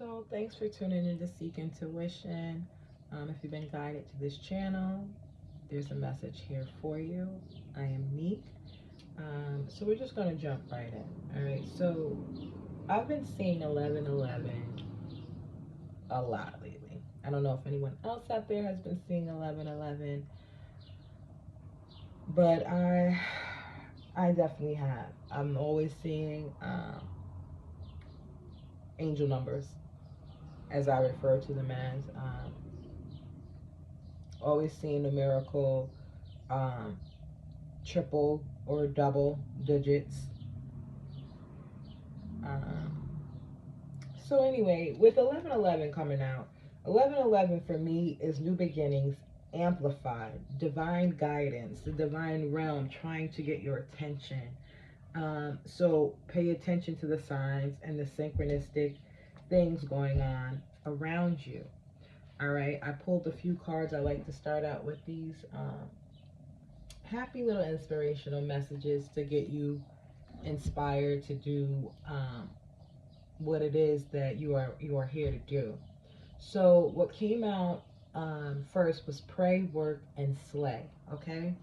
So thanks for tuning in to Seek Intuition. If you've been guided to this channel, there's a message here for you. I am Neek. So we're just going to jump right in. All right. So I've been seeing 1111 a lot lately. I don't know if anyone else out there has been seeing 1111, but I definitely have. I'm always seeing angel numbers, as I refer to them as. Always seeing the miracle um, triple or double digits. Um, so anyway, with 1111 coming out, 1111 for me is new beginnings amplified, divine guidance, the divine realm trying to get your attention. So pay attention to the signs and the synchronistic things going on around you. All right, I pulled a few cards. I like to start out with these happy little inspirational messages to get you inspired to do what it is that you are here to do. So what came out first was pray, work, and slay. Okay,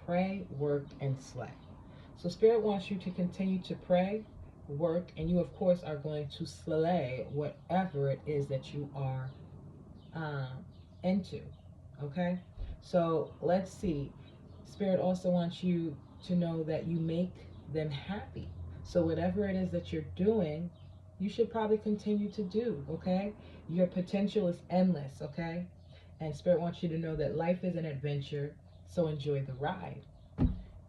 pray, work, and slay. So Spirit wants you to continue to pray, work, and you of course are going to slay whatever it is that you are into. Okay, so let's see. Spirit also wants you to know that you make them happy. So whatever it is that you're doing, you should probably continue to do. Okay, your potential is endless. Okay, and Spirit wants you to know that life is an adventure, so enjoy the ride.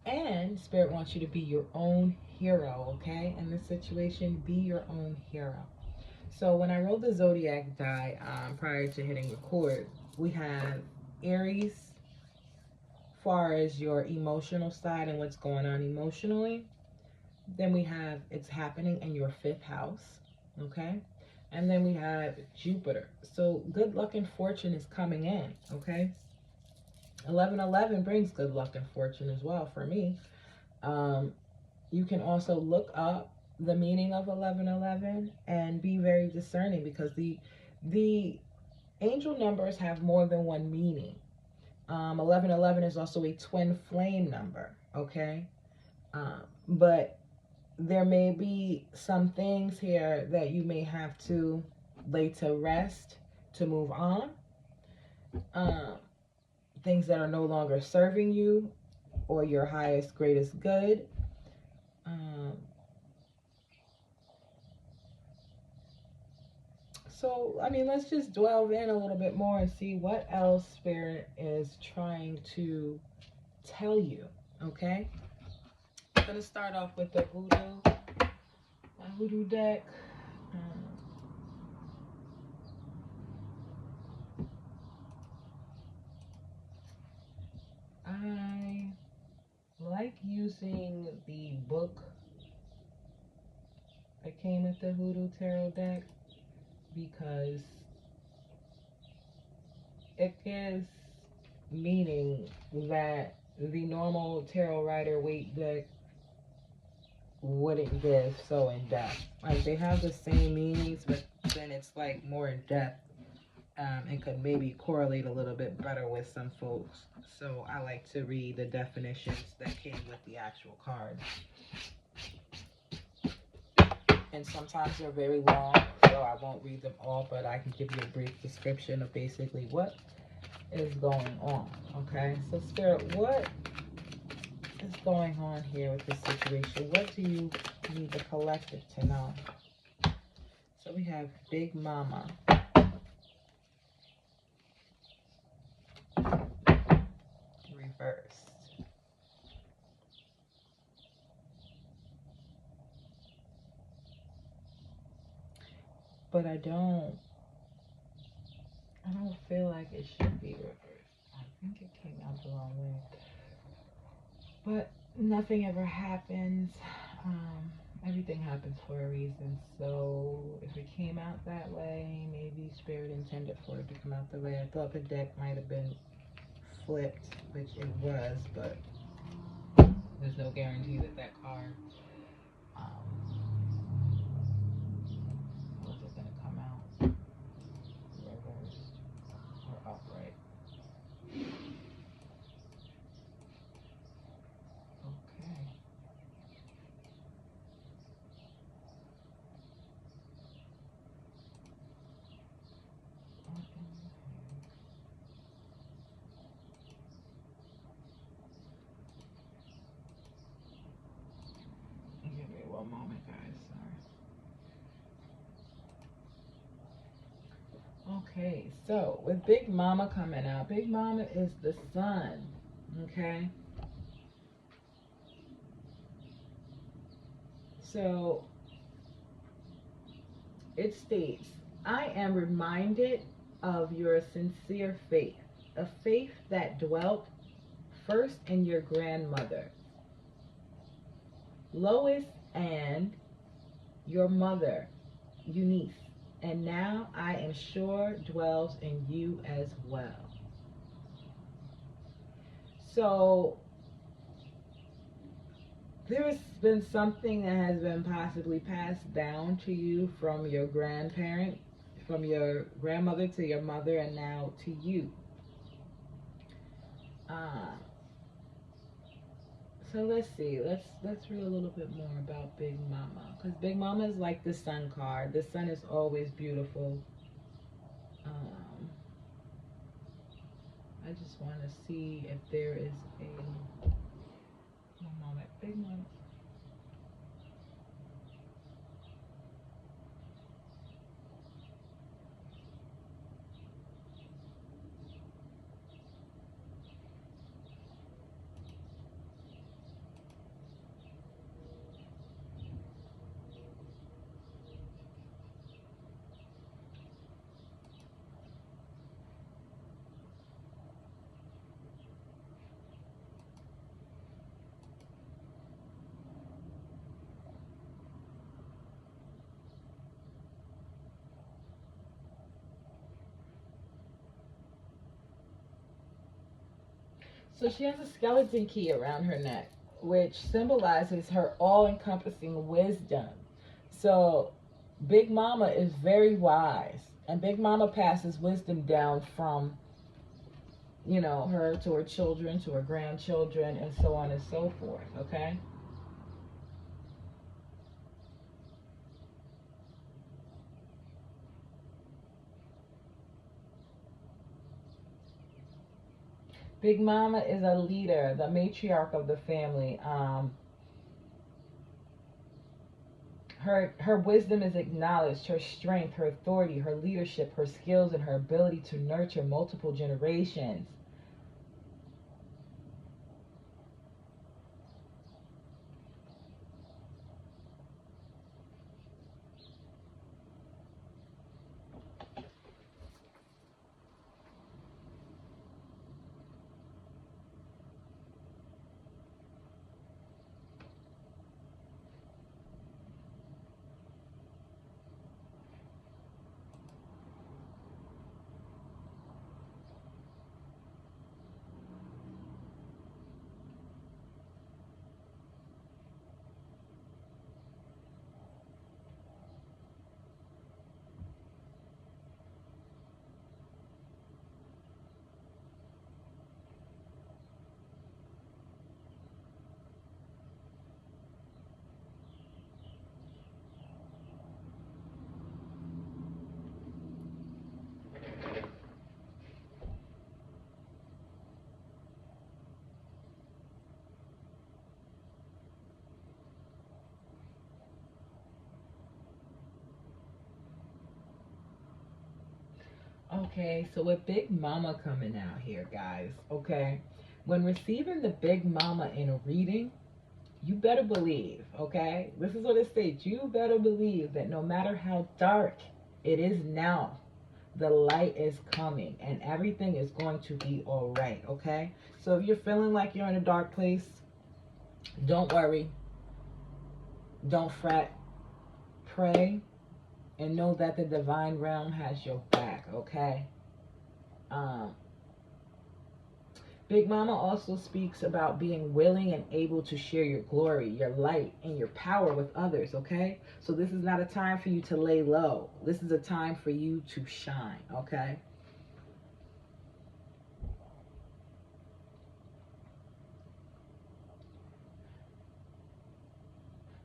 And Spirit wants you to be your own hero. Okay, in this situation, be your own hero. So when I rolled the zodiac die prior to hitting record, we have Aries, far as your emotional side and what's going on emotionally. Then we have it's happening in your fifth house, okay? And then we have Jupiter. So good luck and fortune is coming in, okay? 1111 brings good luck and fortune as well for me. You can also look up the meaning of 1111 and be very discerning because the angel numbers have more than one meaning. 1111 is also a twin flame number, okay? But there may be some things here that you may have to lay to rest to move on. Things that are no longer serving you or your highest, greatest good. So, I mean, let's just delve in a little bit more and see what else Spirit is trying to tell you, okay? I'm going to start off with the my Hoodoo deck. I like using the book that came with the Hoodoo Tarot deck because it gives meaning that the normal tarot rider weight deck wouldn't give so in depth. Like they have the same meanings, but then it's like more in depth. And could maybe correlate a little bit better with some folks. So I like to read the definitions that came with the actual cards. And sometimes they're very long, so I won't read them all, but I can give you a brief description of basically what is going on. Okay, so Spirit, what is going on here with this situation? What do you need the collective to know? So we have Big Mama. Reversed. But I don't feel like it should be reversed. I think it came out the wrong way. But nothing ever happens. Everything happens for a reason. So if it came out that way, maybe Spirit intended for it to come out the way. I thought the deck might have been flipped, which it was, but there's no guarantee that that card wasn't going to come Okay, so with Big Mama coming out, Big Mama is the sun. Okay, so it states, I am reminded of your sincere faith, a faith that dwelt first in your grandmother, Lois, and your mother, Eunice, and now I am sure dwells in you as well. So there has been something that has been possibly passed down to you from your grandparent, from your grandmother to your mother, and now to you. Uh, so let's see. Let's read a little bit more about Big Mama, because Big Mama is like the sun card. The sun is always beautiful. Um, I just want to see if there is a one moment. Big Mama. So she has a skeleton key around her neck, which symbolizes her all encompassing wisdom. So Big Mama is very wise, and Big Mama passes wisdom down from, her to her children, to her grandchildren, and so on and so forth, okay? Big Mama is a leader, the matriarch of the family. Her wisdom is acknowledged, her strength, her authority, her leadership, her skills, and her ability to nurture multiple generations. Okay, so with Big Mama coming out here, guys, okay, when receiving the Big Mama in a reading, you better believe, okay, this is what it states, you better believe that no matter how dark it is now, the light is coming and everything is going to be all right, okay? So if you're feeling like you're in a dark place, don't worry, don't fret, pray, and know that the divine realm has your back, okay? Um, Big Mama also speaks about being willing and able to share your glory, your light, and your power with others, okay? So this is not a time for you to lay low. This is a time for you to shine, okay?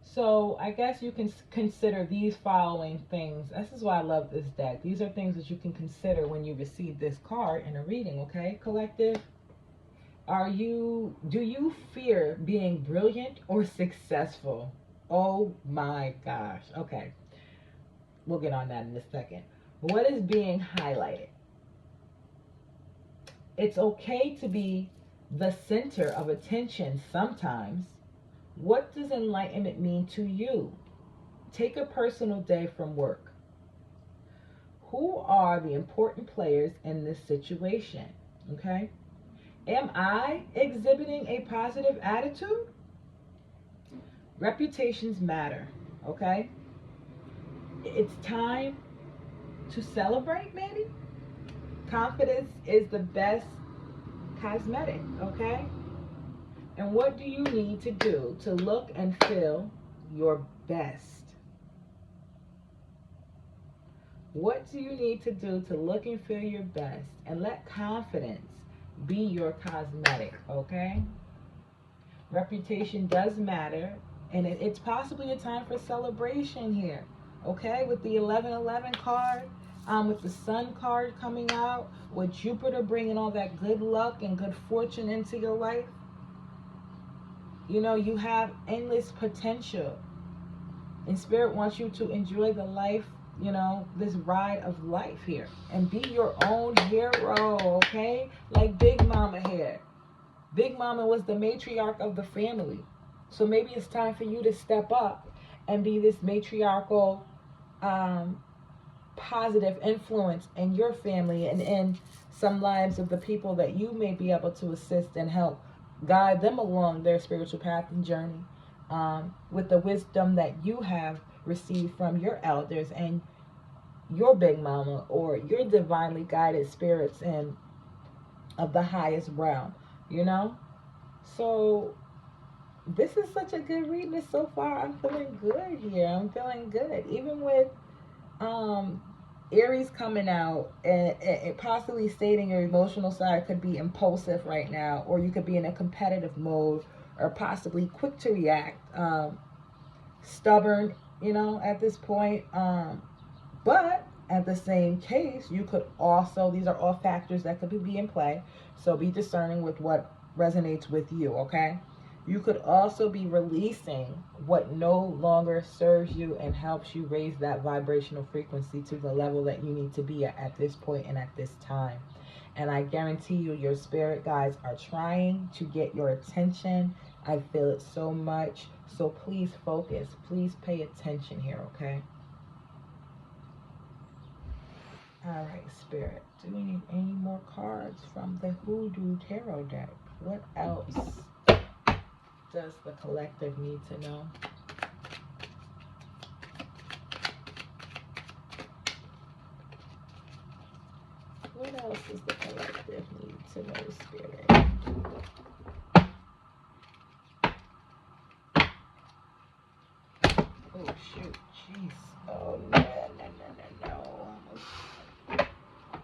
So I guess you can consider these following things. This is why I love this deck. These are things that you can consider when you receive this card in a reading, okay, collective? Do you fear being brilliant or successful? Oh my gosh. Okay. We'll get on that in a second. What is being highlighted? It's okay to be the center of attention sometimes. What does enlightenment mean to you? Take a personal day from work. Who are the important players in this situation? Okay. Am I exhibiting a positive attitude? Reputations matter. Okay. It's time to celebrate, maybe? Confidence is the best cosmetic. Okay. And what do you need to do to look and feel your best? What do you need to do to look and feel your best? And let confidence be your cosmetic, okay? Reputation does matter, and it's possibly a time for celebration here, okay? With the 1111 card, with the Sun card coming out, with Jupiter bringing all that good luck and good fortune into your life. You know, you have endless potential. And Spirit wants you to enjoy the life, you know, this ride of life here. And be your own hero, okay? Like Big Mama here. Big Mama was the matriarch of the family. So maybe it's time for you to step up and be this matriarchal, positive influence in your family and in some lives of the people that you may be able to assist and help guide them along their spiritual path and journey, with the wisdom that you have received from your elders and your Big Mama or your divinely guided spirits and of the highest realm, you know? So this is such a good reading so far. I'm feeling good here. I'm feeling good. Even with Aries coming out and possibly stating your emotional side could be impulsive right now, or you could be in a competitive mode, or possibly quick to react, stubborn, you know, at this point. But at the same case, you could also, these are all factors that could be in play. So be discerning with what resonates with you, okay? You could also be releasing what no longer serves you and helps you raise that vibrational frequency to the level that you need to be at this point and at this time. And I guarantee you, your spirit guides are trying to get your attention. I feel it so much. So please focus. Please pay attention here, okay? All right, Spirit. Do we need any more cards from the Hoodoo Tarot deck? What else does the collective need to know? What else does the collective need to know, Spirit? Oh, shoot. Jeez. Oh, no.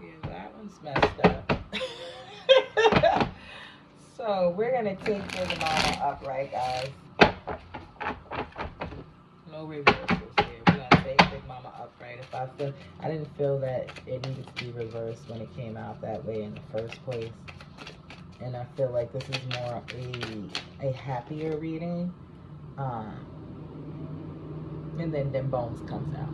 Yeah, that one's messed up. So, we're going to take Big Mama upright, guys. No reversals here. We're going to take Big Mama upright. I didn't feel that it needed to be reversed when it came out that way in the first place. And I feel like this is more a happier reading. And then Them Bones comes out.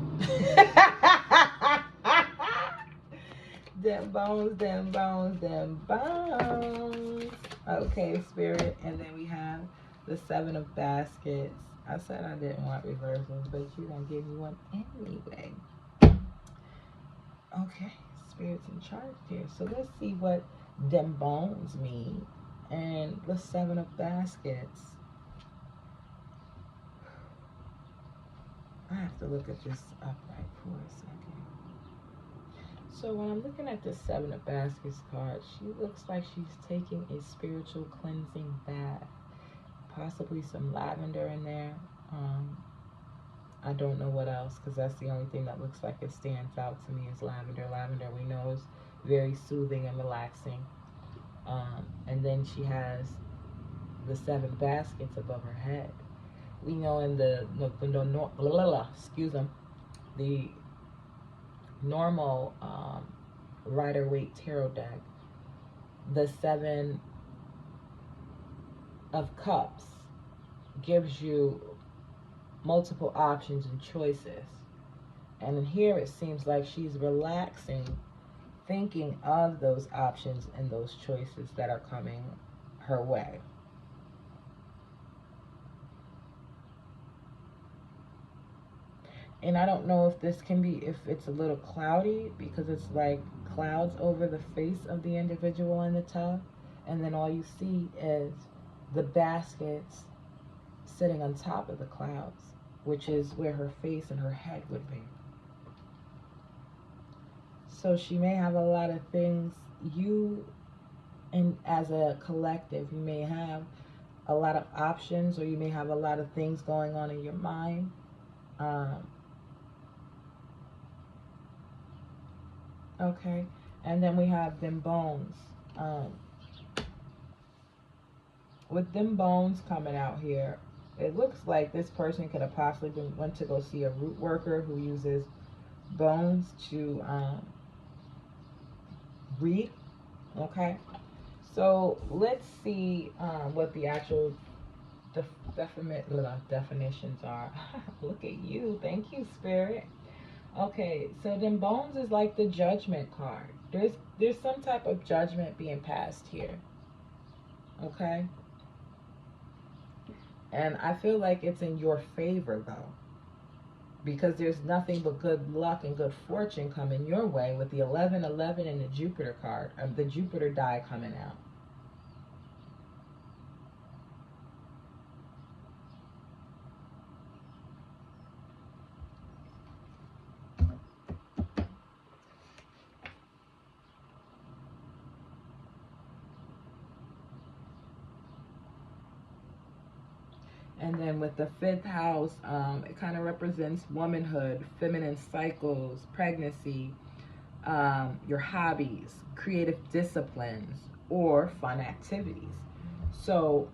Them bones, them bones, them bones. Okay, Spirit. And then we have the Seven of Baskets. I said I didn't want reversals, but you're going to give me one anyway. Okay, Spirit's in charge here. So let's see what them bones mean. And the Seven of Baskets. I have to look at this upright for a second. So when I'm looking at the Seven of Baskets card, she looks like she's taking a spiritual cleansing bath. Possibly some lavender in there. I don't know what else, because that's the only thing that looks like it stands out to me is lavender. Lavender, we know, is very soothing and relaxing. And then she has the Seven Baskets above her head. We know in the normal Rider-Waite tarot deck, the Seven of Cups gives you multiple options and choices. And in here it seems like she's relaxing, thinking of those options and those choices that are coming her way. And I don't know if this can be, if it's a little cloudy, because it's like clouds over the face of the individual in the tub, and then all you see is the baskets sitting on top of the clouds, which is where her face and her head would be. So she may have a lot of things, and as a collective, you may have a lot of options, or you may have a lot of things going on in your mind. Okay, and then we have them bones. With them bones coming out here, it looks like this person could have possibly went to go see a root worker who uses bones to read. Okay, so let's see what the actual definitions are. Look at you. Thank you, Spirit. Okay, so then bones is like the judgment card. There's some type of judgment being passed here. Okay? And I feel like it's in your favor though. Because there's nothing but good luck and good fortune coming your way with the 1111 and the Jupiter card, the Jupiter die coming out. And then with the fifth house, it kind of represents womanhood, feminine cycles, pregnancy, your hobbies, creative disciplines, or fun activities. So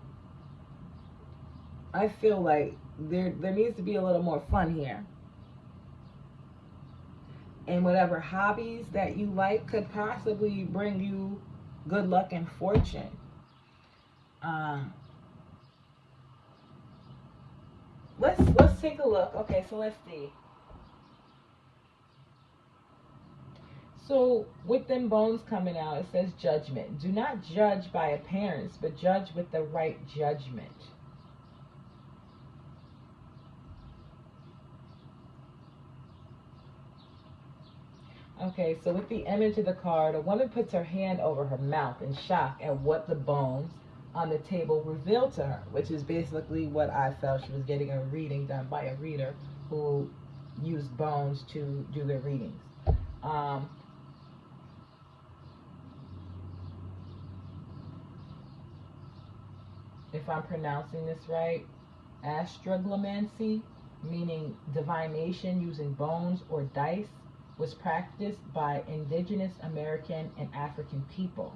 I feel like there needs to be a little more fun here. And whatever hobbies that you like could possibly bring you good luck and fortune. Let's take a look. Okay, so let's see. So with them bones coming out, it says judgment. Do not judge by appearance, but judge with the right judgment. Okay, so with the image of the card, a woman puts her hand over her mouth in shock at what the bones on the table revealed to her, which is basically what I felt. She was getting a reading done by a reader who used bones to do their readings. If I'm pronouncing this right, astroglomancy, meaning divination using bones or dice, was practiced by indigenous American and African people.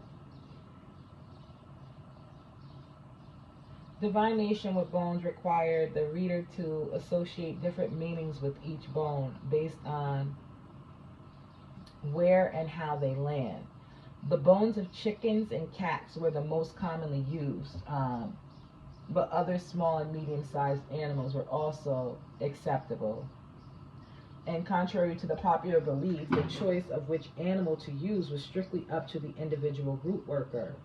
Divination with bones required the reader to associate different meanings with each bone based on where and how they land. The bones of chickens and cats were the most commonly used, but other small and medium-sized animals were also acceptable. And contrary to the popular belief, the choice of which animal to use was strictly up to the individual root worker.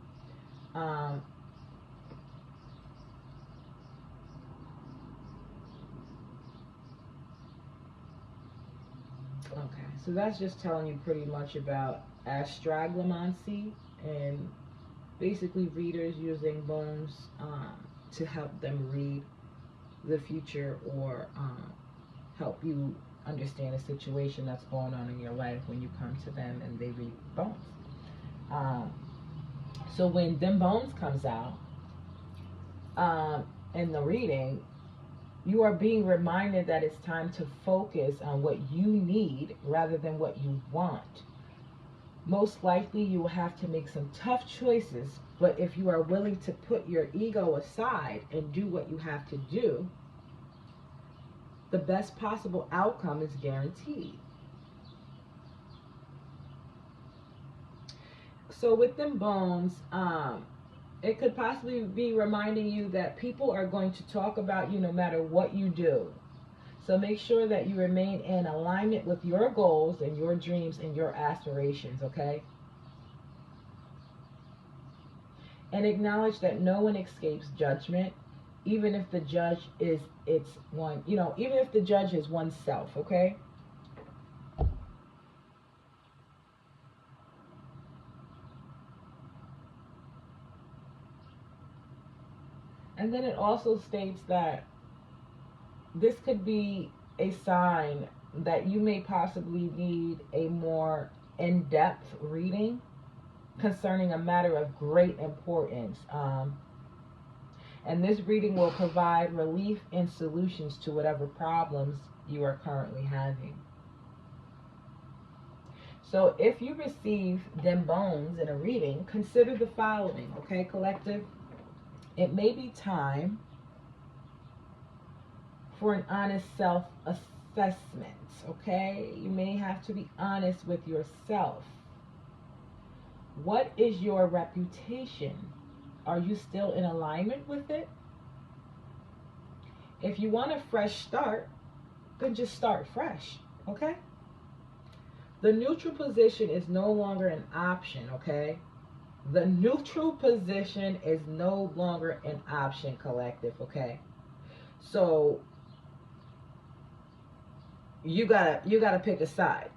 Okay, so that's just telling you pretty much about astroglomancy and basically readers using bones to help them read the future or help you understand a situation that's going on in your life when you come to them and they read bones. So when them bones comes out in the reading, you are being reminded that it's time to focus on what you need rather than what you want. Most likely you will have to make some tough choices, but if you are willing to put your ego aside and do what you have to do, the best possible outcome is guaranteed. So with them bones, it could possibly be reminding you that people are going to talk about you no matter what you do. So make sure that you remain in alignment with your goals and your dreams and your aspirations, okay? And acknowledge that no one escapes judgment, even if the judge is it's one, even if the judge is oneself, okay? And then it also states that this could be a sign that you may possibly need a more in-depth reading concerning a matter of great importance. And this reading will provide relief and solutions to whatever problems you are currently having. So if you receive them bones in a reading, consider the following, okay, collective? It may be time for an honest self-assessment, okay? You may have to be honest with yourself. What is your reputation? Are you still in alignment with it? If you want a fresh start, then just start fresh, okay? The neutral position is no longer an option, okay? The neutral position is no longer an option, collective, okay? So you gotta pick a side,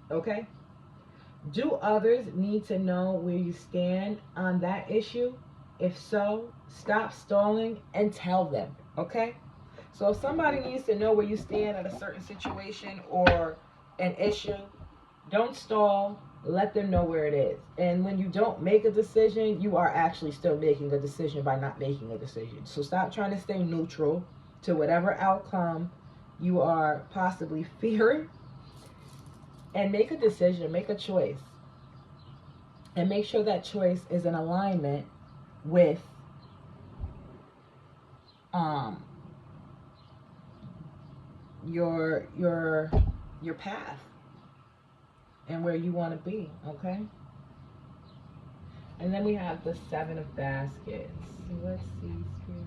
okay? Do others need to know where you stand on that issue? If so, stop stalling and tell them, okay? So if somebody needs to know where you stand at a certain situation or an issue, don't stall. Let them know where it is. And when you don't make a decision, you are actually still making a decision by not making a decision. So stop trying to stay neutral to whatever outcome you are possibly fearing, and make a decision, make a choice. And make sure that choice is in alignment with um your path and where you want to be, okay? And then we have the Seven of Baskets. So let's see, Spirit.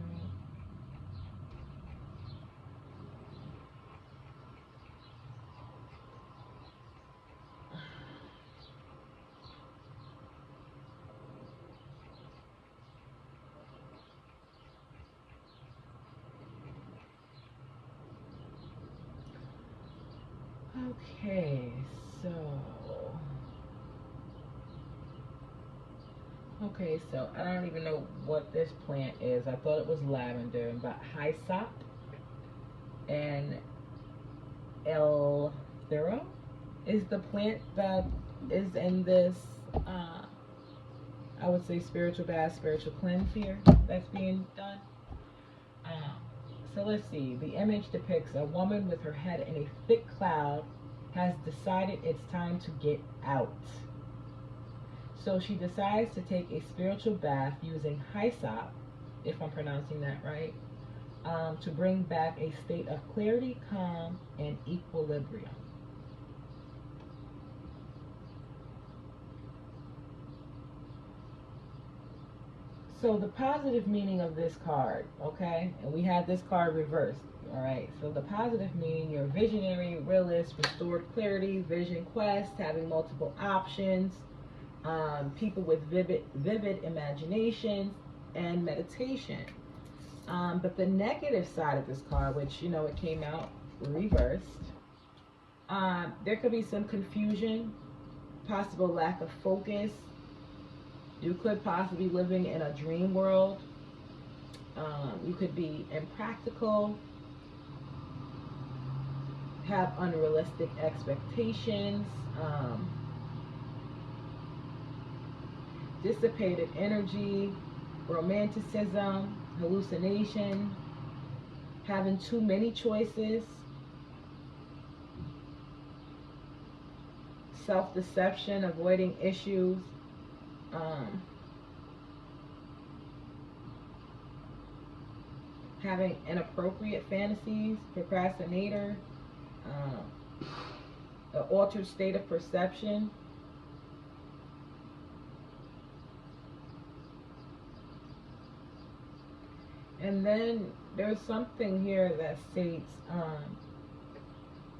Okay, so I don't even know what this plant is. I thought it was lavender, but hyssop and elthero is the plant that is in this I would say spiritual bath, spiritual cleanse here that's being done. Um, so let's see. The image depicts a woman with her head in a thick cloud has decided it's time to get out. So she decides to take a spiritual bath using hyssop, if I'm pronouncing that right, to bring back a state of clarity, calm, and equilibrium. So the positive meaning of this card, okay, and we had this card reversed, all right. So the positive meaning: you're visionary, realist, restored clarity, vision quest, having multiple options, people with vivid imaginations, and meditation. But the negative side of this card, which it came out reversed, there could be some confusion, possible lack of focus. You could possibly be living in a dream world. You could be impractical, have unrealistic expectations, dissipated energy, romanticism, hallucination, having too many choices, self-deception, avoiding issues, um, having inappropriate fantasies, procrastinator, an altered state of perception. And then there's something here that states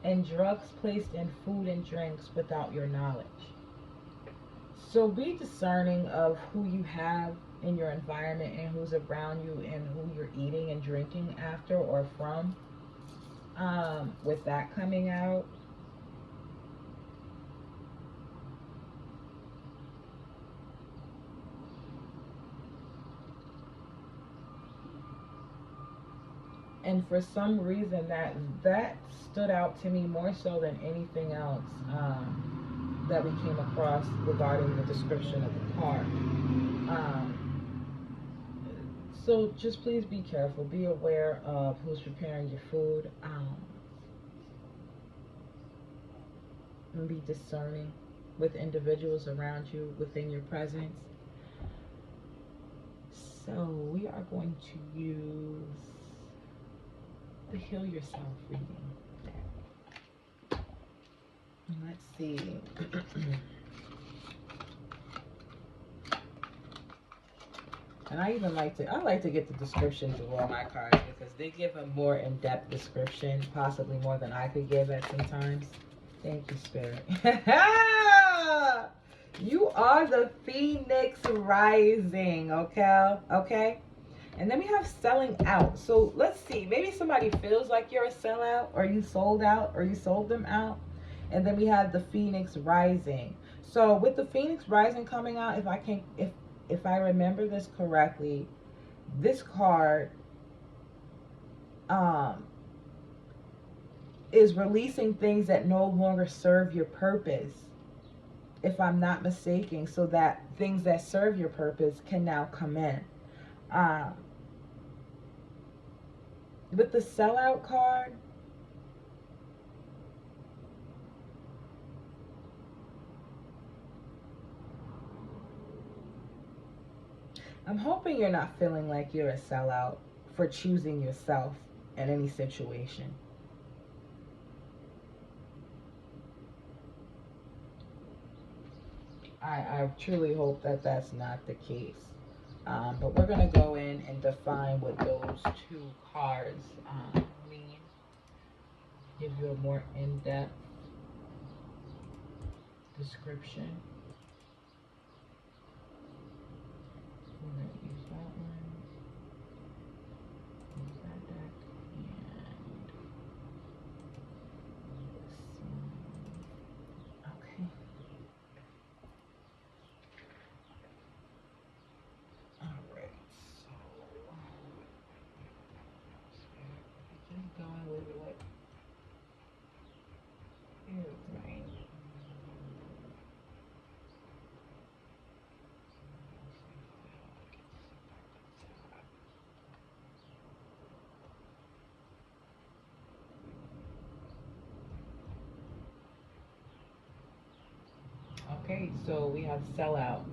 and drugs placed in food and drinks without your knowledge. So be discerning of who you have in your environment and who's around you and who you're eating and drinking after or from. With that coming out, and for some reason that stood out to me more so than anything else that we came across regarding the description of the car. So just please be careful, be aware of who's preparing your food, and be discerning with individuals around you within your presence. So we are going to use the Heal Yourself reading. Let's see. And I like to get the descriptions of all my cards because they give a more in-depth description, possibly more than I could give at some times. Thank you, Spirit. You are the Phoenix Rising, okay? Okay? And then we have selling out. So let's see. Maybe somebody feels like you're a sellout, or you sold out, or you sold them out. And then we have the Phoenix Rising. So with the Phoenix Rising coming out, if I remember this correctly, this card is releasing things that no longer serve your purpose, if I'm not mistaken, so that things that serve your purpose can now come in. With the sellout card, I'm hoping you're not feeling like you're a sellout for choosing yourself in any situation. I truly hope that that's not the case. But we're going to go in and define what those two cards mean. Give you a more in-depth description. We're going to use that one. Use that deck. And this one. Okay. Alright, so keep going with what is right. Okay, so we have sellout.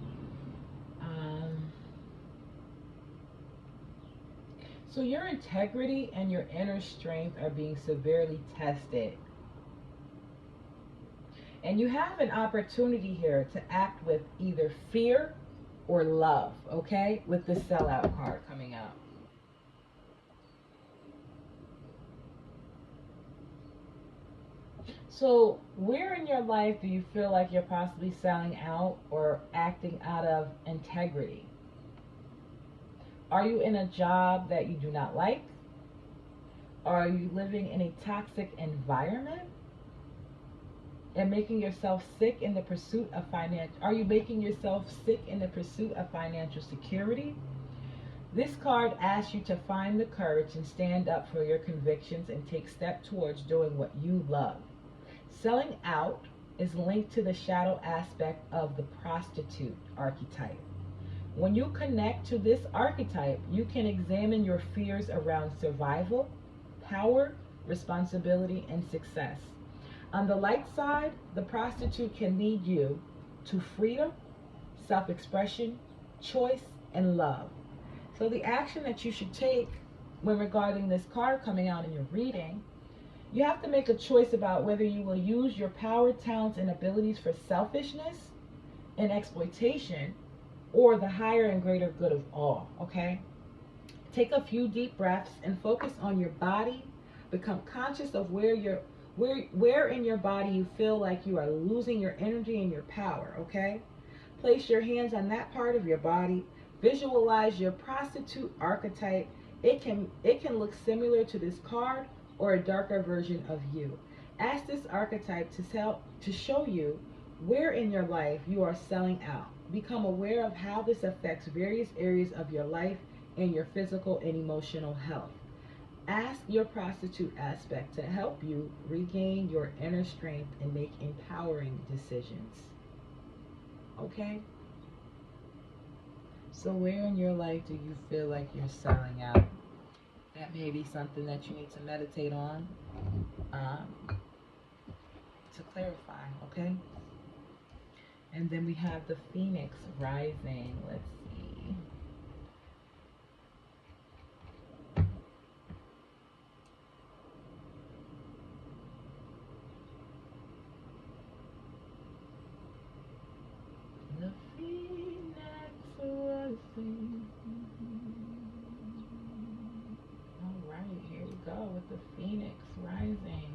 So your integrity and your inner strength are being severely tested. And you have an opportunity here to act with either fear or love, okay? With the sellout card coming out. So where in your life do you feel like you're possibly selling out or acting out of integrity? Are you in a job that you do not like? Are you living in a toxic environment and making yourself sick in the pursuit of Are you making yourself sick in the pursuit of financial security? This card asks you to find the courage and stand up for your convictions and take steps towards doing what you love. Selling out is linked to the shadow aspect of the prostitute archetype. When you connect to this archetype, you can examine your fears around survival, power, responsibility, and success. On the light side, the prostitute can lead you to freedom, self-expression, choice, and love. So the action that you should take when regarding this card coming out in your reading, you have to make a choice about whether you will use your power, talents, and abilities for selfishness and exploitation, or the higher and greater good of all, okay? Take a few deep breaths and focus on your body. Become conscious of where where in your body you feel like you are losing your energy and your power, okay? Place your hands on that part of your body. Visualize your prostitute archetype. It can look similar to this card or a darker version of you. Ask this archetype to show you where in your life you are selling out. Become aware of how this affects various areas of your life and your physical and emotional health. Ask your prostitute aspect to help you regain your inner strength and make empowering decisions. Okay? So where in your life do you feel like you're selling out? That may be something that you need to meditate on to clarify, okay? And then we have the Phoenix rising. Let's see. The Phoenix rising. All right, here we go with the Phoenix rising.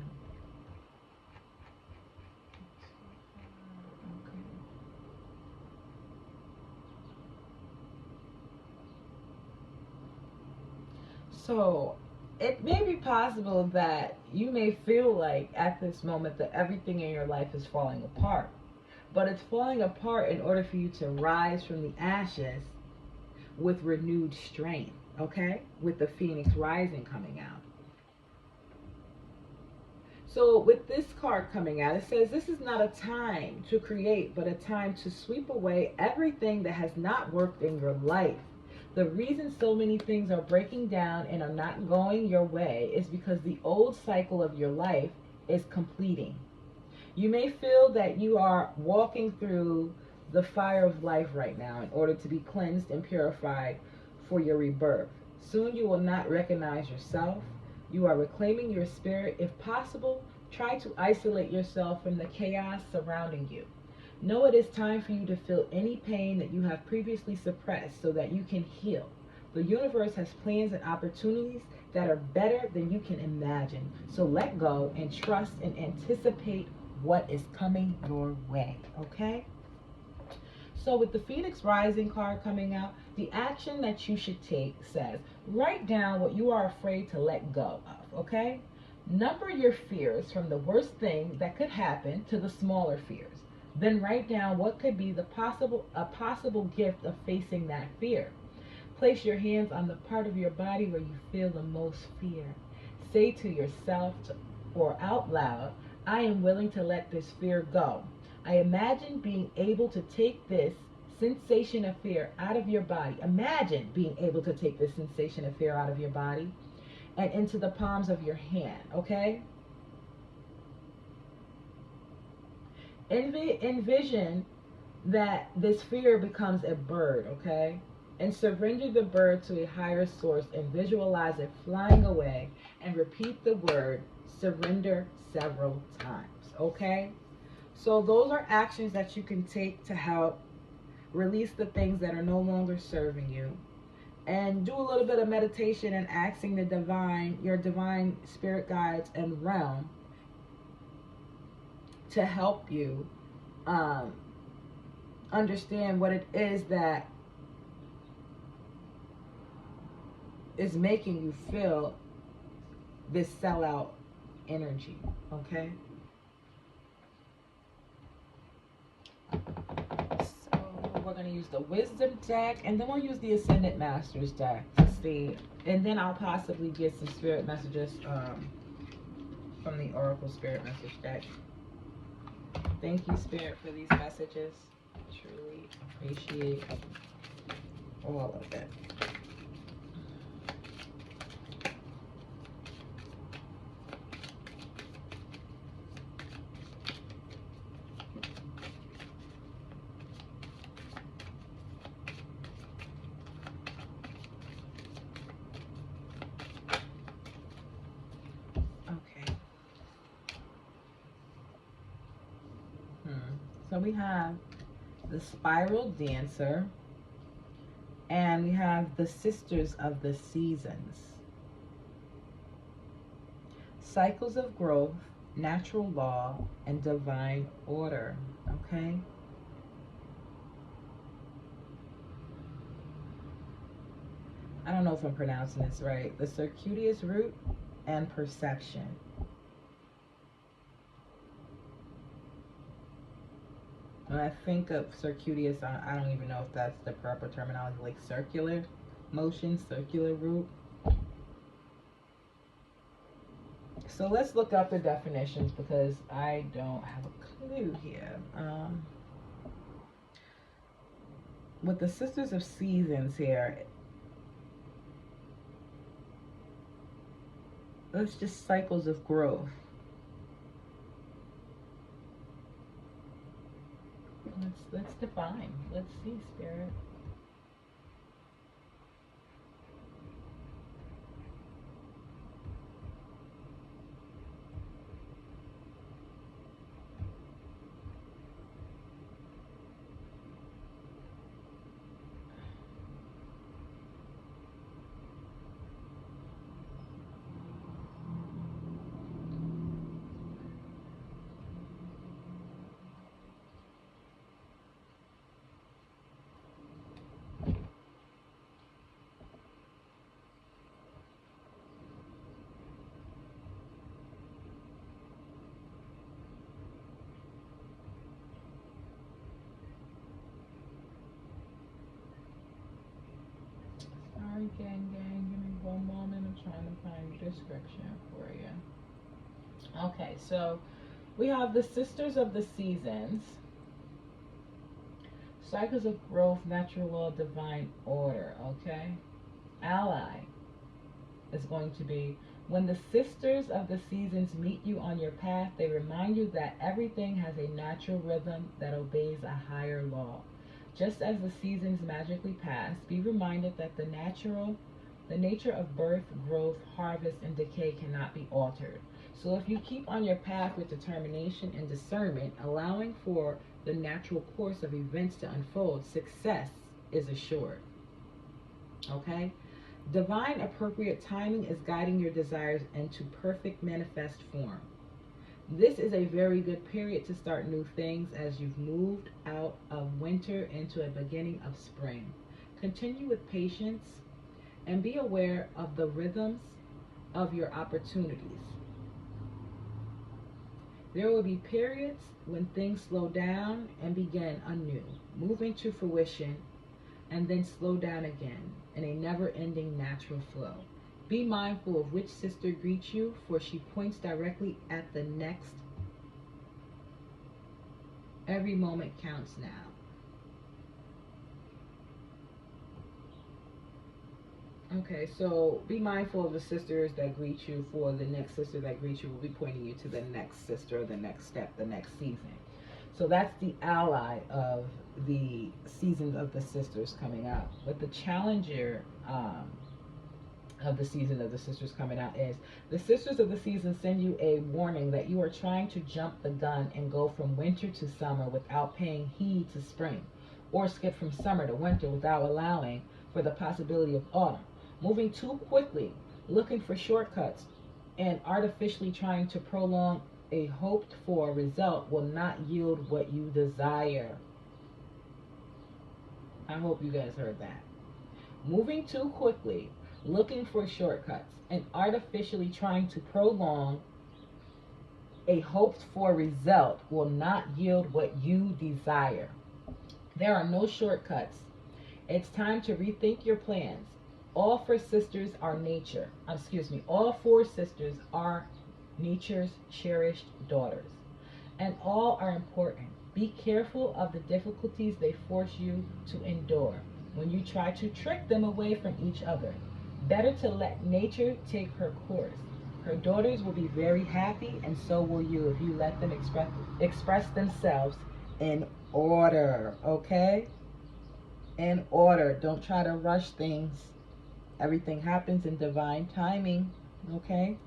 So it may be possible that you may feel like at this moment that everything in your life is falling apart. But it's falling apart in order for you to rise from the ashes with renewed strength, okay? With the Phoenix rising coming out. So with this card coming out, it says this is not a time to create, but a time to sweep away everything that has not worked in your life. The reason so many things are breaking down and are not going your way is because the old cycle of your life is completing. You may feel that you are walking through the fire of life right now in order to be cleansed and purified for your rebirth. Soon you will not recognize yourself. You are reclaiming your spirit. If possible, try to isolate yourself from the chaos surrounding you. Know it is time for you to feel any pain that you have previously suppressed so that you can heal. The universe has plans and opportunities that are better than you can imagine. So let go and trust and anticipate what is coming your way, okay? So with the Phoenix Rising card coming out, the action that you should take says, write down what you are afraid to let go of, okay? Number your fears from the worst thing that could happen to the smaller fears. Then write down what could be a possible gift of facing that fear. Place your hands on the part of your body where you feel the most fear. Say to yourself or out loud, I am willing to let this fear go. I imagine being able to take this sensation of fear out of your body. Imagine being able to take this sensation of fear out of your body and into the palms of your hand, okay? Envision that this fear becomes a bird, okay? And surrender the bird to a higher source and visualize it flying away and repeat the word surrender several times, okay? So those are actions that you can take to help release the things that are no longer serving you. And do a little bit of meditation and asking your divine spirit guides and realm to help you understand what it is that is making you feel this sellout energy, okay? So we're going to use the Wisdom deck, and then we'll use the Ascended Masters deck to see, and then I'll possibly get some spirit messages from the Oracle Spirit Message deck. Thank you, Spirit, for these messages. I truly appreciate all of it. So we have the Spiral Dancer, and we have the Sisters of the Seasons. Cycles of growth, natural law, and divine order. Okay? I don't know if I'm pronouncing this right. The circuitous root and perception. When I think of circuitous, I don't even know if that's the proper terminology, like circular motion, circular root. So let's look up the definitions because I don't have a clue here. With the Sisters of Seasons here, it's just cycles of growth. Let's define. Let's see, Spirit. Sorry, gang. Give me one moment. I'm trying to find a description for you. Okay, so we have the Sisters of the Seasons, cycles of growth, natural law, divine order. Okay, ally is going to be when the Sisters of the Seasons meet you on your path, they remind you that everything has a natural rhythm that obeys a higher law. Just as the seasons magically pass, be reminded that the nature of birth, growth, harvest, and decay cannot be altered. So if you keep on your path with determination and discernment, allowing for the natural course of events to unfold, success is assured. Okay? Divine appropriate timing is guiding your desires into perfect manifest form. This is a very good period to start new things as you've moved out of winter into a beginning of spring. Continue with patience and be aware of the rhythms of your opportunities. There will be periods when things slow down and begin anew, moving to fruition, and then slow down again in a never-ending natural flow. Be mindful of which sister greets you, for she points directly at the next. Every moment counts now. Okay, so be mindful of the sisters that greet you, for the next sister that greets you will be pointing you to the next sister, the next step, the next season. So that's the ally of the seasons of the sisters coming out. But the challenger of the season of the sisters coming out is the sisters of the season send you a warning that you are trying to jump the gun and go from winter to summer without paying heed to spring, or skip from summer to winter without allowing for the possibility of autumn. Moving too quickly, looking for shortcuts, and artificially trying to prolong a hoped for result will not yield what you desire. I hope you guys heard that. Moving too quickly, looking for shortcuts, and artificially trying to prolong a hoped for result will not yield what you desire. There are no shortcuts. It's time to rethink your plans. All four sisters are nature. All four sisters are nature's cherished daughters, and all are important. Be careful of the difficulties they force you to endure when you try to trick them away from each other. Better to let nature take her course. Her daughters will be very happy, and so will you if you let them express themselves in order, okay? In order. Don't try to rush things. Everything happens in divine timing, okay?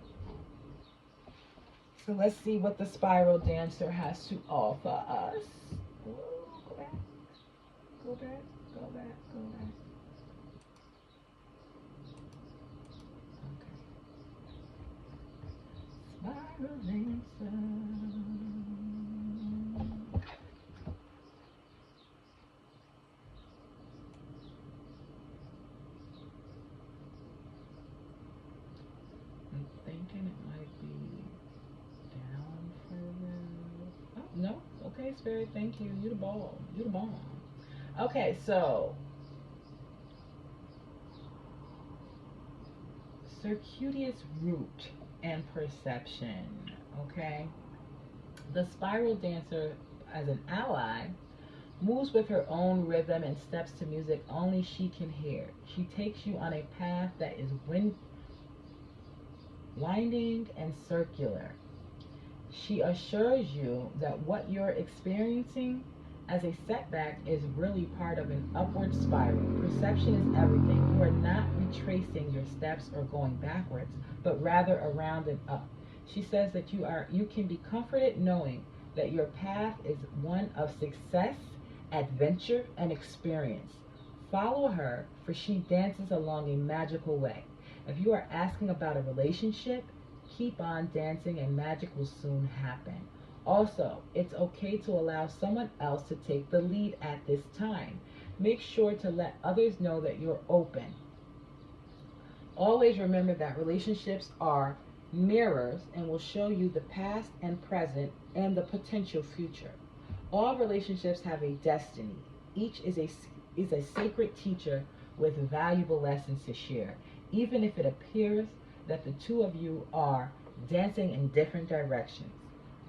So let's see what the spiral dancer has to offer us. Whoa, go back, go back, go back, go back. Okay. Spiral dancer. I'm thinking it might be down further. Oh, no. Okay, Spirit, thank you. You the ball. You the bomb. Okay, so circuitous route and perception. Okay, the spiral dancer, as an ally, moves with her own rhythm and steps to music only she can hear. She takes you on a path that is winding and circular. She assures you that what you're experiencing as a setback is really part of an upward spiral. Perception is everything. You are not retracing your steps or going backwards, but rather around and up. She says that you can be comforted knowing that your path is one of success, adventure, and experience. Follow her, for she dances along a magical way. If you are asking about a relationship, keep on dancing and magic will soon happen. Also, it's okay to allow someone else to take the lead at this time. Make sure to let others know that you're open. Always remember that relationships are mirrors and will show you the past and present and the potential future. All relationships have a destiny. Each is a sacred teacher with valuable lessons to share, even if it appears that the two of you are dancing in different directions.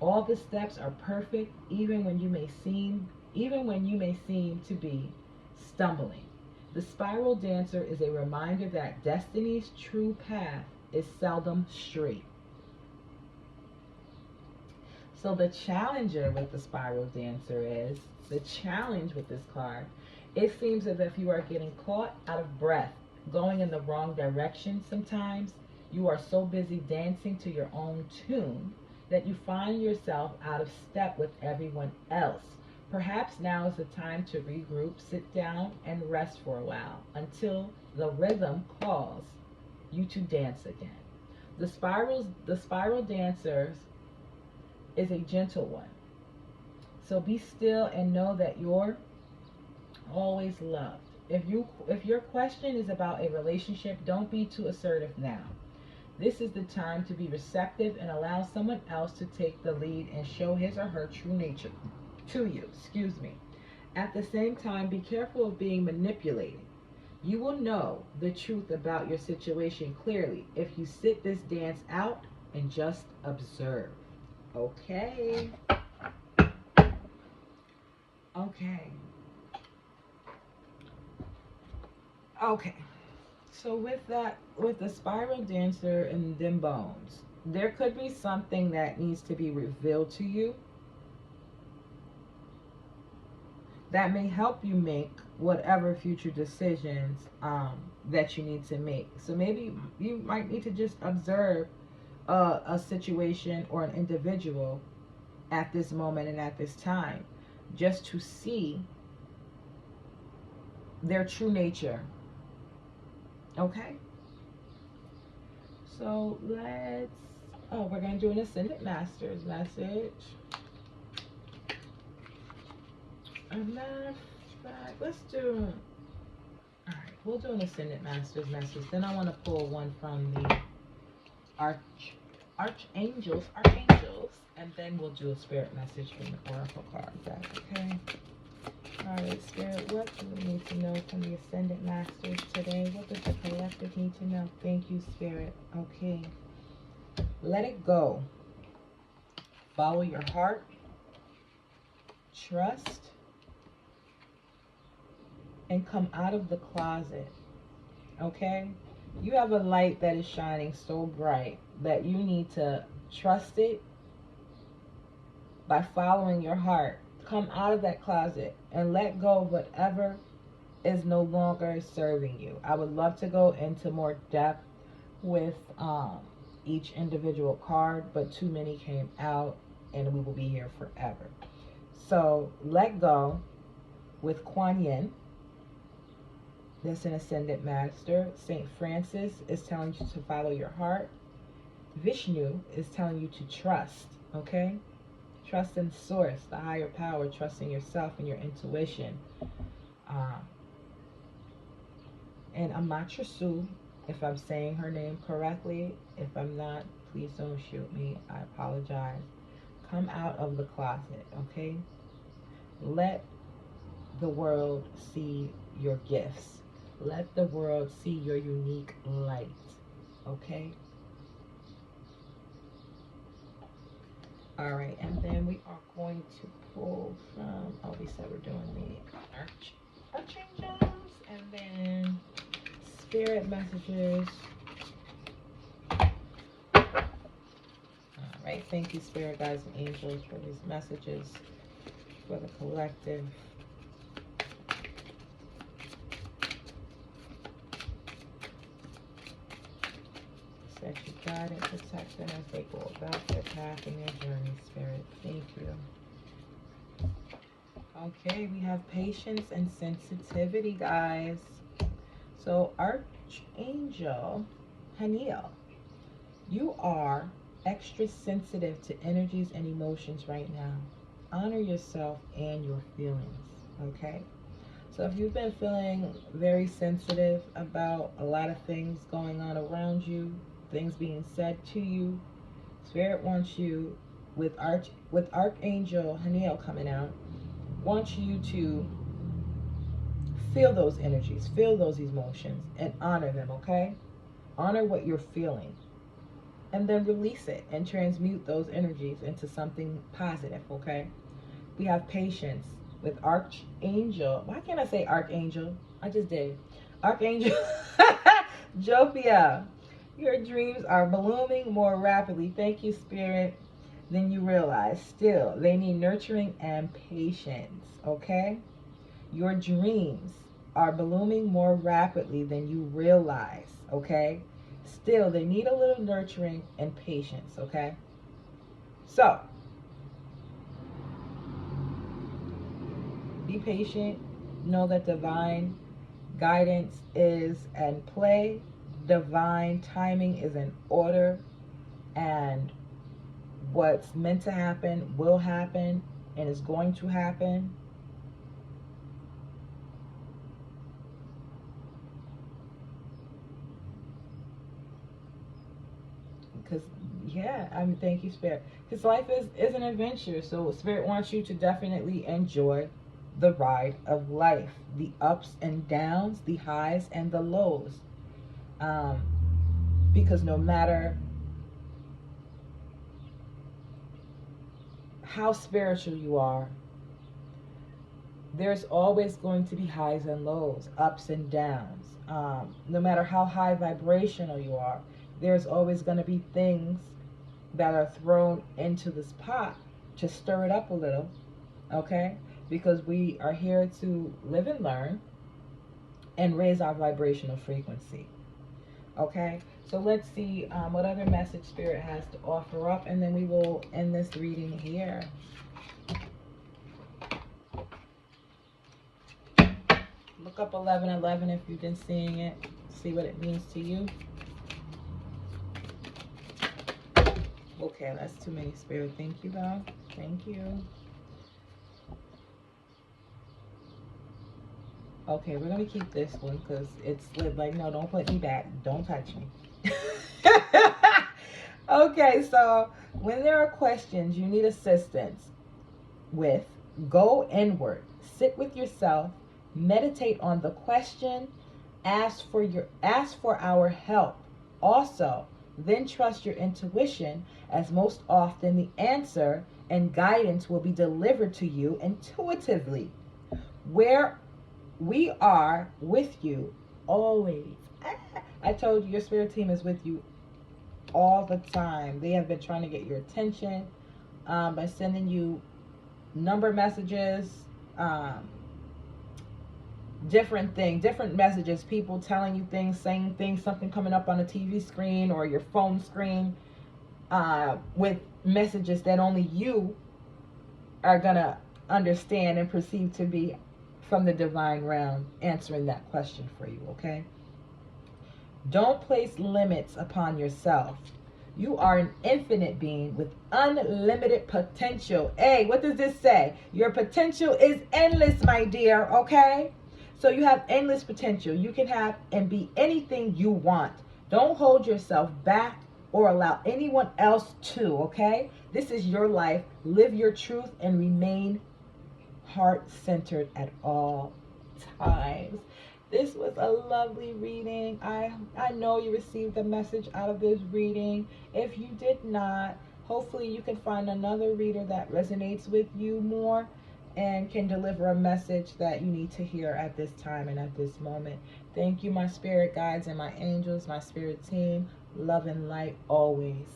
All the steps are perfect, even when you may seem to be stumbling. The spiral dancer is a reminder that destiny's true path is seldom straight. So the challenger with the spiral dancer is the challenge with this card. It seems as if you are getting caught out of breath, going in the wrong direction sometimes. You are so busy dancing to your own tune that you find yourself out of step with everyone else. Perhaps now is the time to regroup, sit down, and rest for a while until the rhythm calls you to dance again. The spiral dancers is a gentle one. So be still and know that you're always loved. If your question is about a relationship, don't be too assertive now. This is the time to be receptive and allow someone else to take the lead and show his or her true nature to you. Excuse me. At the same time, be careful of being manipulated. You will know the truth about your situation clearly if you sit this dance out and just observe. Okay. Okay. Okay. So with the spiral dancer and them bones, there could be something that needs to be revealed to you that may help you make whatever future decisions that you need to make. So maybe you might need to just observe a situation or an individual at this moment and at this time, just to see their true nature. Okay? So we're going to do an Ascended Masters message. A matter of fact, alright, we'll do an Ascended Masters message. Then I want to pull one from the Archangels, and then we'll do a Spirit message from the Oracle card deck, okay? Alright, Spirit, what do we need to know from the Ascended Masters today? What does the collective need to know? Thank you, Spirit. Okay. Let it go. Follow your heart. Trust. And come out of the closet. Okay? You have a light that is shining so bright that you need to trust it by following your heart. Come out of that closet and let go of whatever is no longer serving you. I would love to go into more depth with each individual card, but too many came out and we will be here forever. So let go with Kuan Yin. That's an Ascended Master. St. Francis is telling you to follow your heart. Vishnu is telling you to trust, okay? Trust in source, the higher power, trust in yourself and your intuition. Um, and Amaterasu, if I'm saying her name correctly, if I'm not, please don't shoot me. I apologize. Come out of the closet, okay? Let the world see your gifts. Let the world see your unique light, okay? All right, and then we are going to pull from, oh, we said we're doing the archangels, and then spirit messages. All right, thank you, spirit guides and angels, for these messages for the collective. That you guide and protect them as they go about their path and their journey, spirit. Thank you. Okay, we have patience and sensitivity, guys. So, Archangel Haniel, you are extra sensitive to energies and emotions right now. Honor yourself and your feelings, okay? So if you've been feeling very sensitive about a lot of things going on around you, things being said to you, Spirit wants you, with Archangel Haniel coming out, wants you to feel those energies, feel those emotions, and honor them, okay? Honor what you're feeling. And then release it and transmute those energies into something positive, okay? We have patience with Archangel. Why can't I say Archangel? I just did. Archangel Jopia. Your dreams are blooming more rapidly. Thank you, Spirit, than you realize. Still, they need nurturing and patience, okay? Your dreams are blooming more rapidly than you realize, okay? Still, they need a little nurturing and patience, okay? So, be patient. Know that divine guidance is in play. Divine timing is in order. And what's meant to happen will happen and is going to happen. Because, yeah, I mean, thank you, Spirit. Because life is an adventure. So, Spirit wants you to definitely enjoy the ride of life, the ups and downs, the highs and the lows. Because no matter how spiritual you are, there's always going to be highs and lows, ups and downs. No matter how high vibrational you are, there's always going to be things that are thrown into this pot to stir it up a little, okay? Because we are here to live and learn and raise our vibrational frequency, okay? So let's see what other message Spirit has to offer up, and then we will end this reading here. Look up 1111 if you've been seeing it. See what it means to you. Okay, that's too many, Spirit. Thank you, though. Thank you. Okay, we're going to keep this one because it's like, no, don't put me back. Don't touch me. Okay, so when there are questions you need assistance with, go inward. Sit with yourself. Meditate on the question. Ask for our help. Also, then trust your intuition, as most often the answer and guidance will be delivered to you intuitively. Where we are with you always. I told you, your spirit team is with you all the time. They have been trying to get your attention by sending you number messages, different things, different messages, people telling you things, saying things, something coming up on a TV screen or your phone screen with messages that only you are going to understand and perceive to be from the divine realm answering that question for you, okay? Don't place limits upon yourself. You are an infinite being with unlimited potential. Hey, what does this say? Your potential is endless, my dear, okay? So you have endless potential. You can have and be anything you want. Don't hold yourself back or allow anyone else to, okay? This is your life. Live your truth and remain heart-centered at all times. This was a lovely reading. I know you received a message out of this reading. If you did not, hopefully you can find another reader that resonates with you more and can deliver a message that you need to hear at this time and at this moment. Thank you, my spirit guides and my angels, my spirit team. Love and light always.